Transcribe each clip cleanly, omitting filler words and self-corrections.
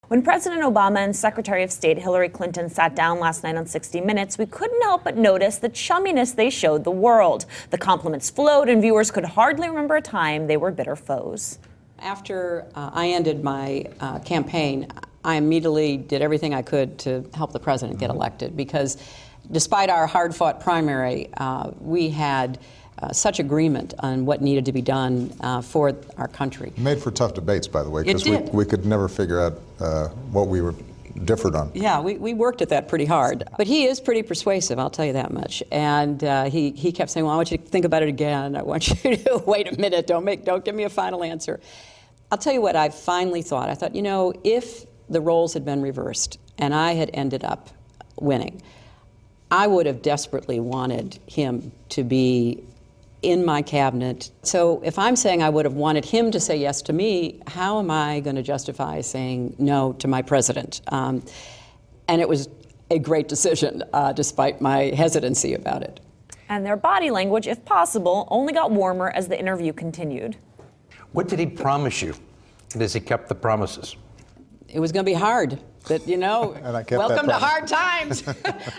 When President Obama and Secretary of State Hillary Clinton sat down last night on 60 Minutes, we couldn't help but notice the chumminess they showed the world. The compliments flowed, and viewers could hardly remember a time they were bitter foes. After I ended my campaign, I immediately did everything I could to help the president get elected, because despite our hard-fought primary, we had such agreement on what needed to be done for our country. It made for tough debates, by the way, because we could never figure out what we were differed on. Yeah, we worked at that pretty hard. But he is pretty persuasive, I'll tell you that much. And he kept saying, well, I want you to think about it again. I want you to wait a minute. Don't give me a final answer. I'll tell you what I finally thought. I thought, you know, if the roles had been reversed and I had ended up winning, I would have desperately wanted him to be in my cabinet. So if I'm saying I would have wanted him to say yes to me, how am I going to justify saying no to my president? And it was a great decision, despite my hesitancy about it. And their body language, if possible, only got warmer as the interview continued. What did he promise you? And has he kept the promises? It was going to be hard. That, you know, welcome to hard times.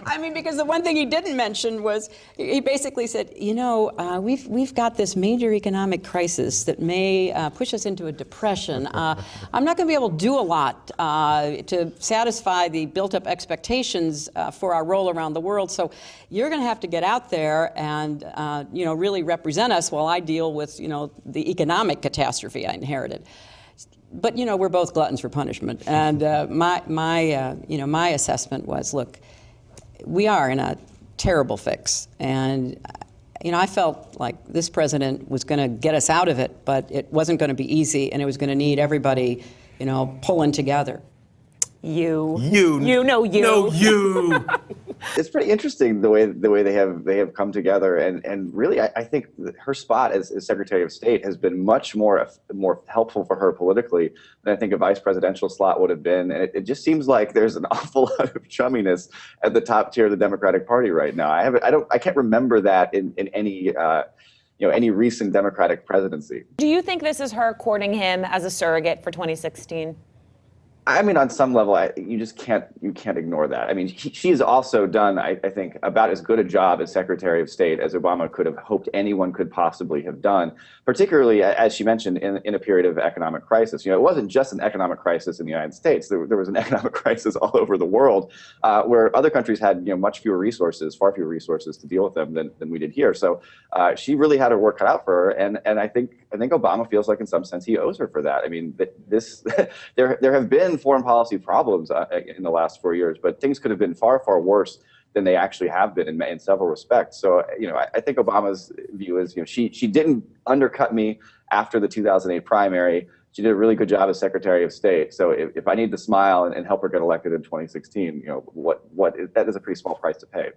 I mean, because the one thing he didn't mention was, he basically said, you know, we've got this major economic crisis that may push us into a depression. I'm not going to be able to do a lot to satisfy the built-up expectations for our role around the world. So you're going to have to get out there and, you know, really represent us while I deal with, you know, the economic catastrophe I inherited. But, you know, we're both gluttons for punishment. And my assessment was, look, we are in a terrible fix. And, you know, I felt like this president was going to get us out of it, but it wasn't going to be easy, and it was going to need everybody, you know, pulling together. You. No, you. It's pretty interesting the way they have come together, and really I think her spot as Secretary of State has been much more helpful for her politically than I think a vice presidential slot would have been. And it just seems like there's an awful lot of chumminess at the top tier of the Democratic Party right now. I can't remember that in any any recent Democratic presidency. Do you think this is her courting him as a surrogate for 2016? I mean, on some level, you just can't ignore that. I mean, she has also done, I think, about as good a job as Secretary of State as Obama could have hoped anyone could possibly have done, particularly, as she mentioned, in a period of economic crisis. You know, it wasn't just an economic crisis in the United States. There was an economic crisis all over the world, where other countries had, you know, much fewer resources, far fewer resources to deal with them than we did here. So she really had her work cut out for her, and I think Obama feels like in some sense he owes her for that. I mean, there have been foreign policy problems in the last 4 years, but things could have been far, far worse than they actually have been in several respects. So, you know, I think Obama's view is, you know, she didn't undercut me after the 2008 primary. She did a really good job as Secretary of State. So if I need to smile and help her get elected in 2016, you know, that is a pretty small price to pay.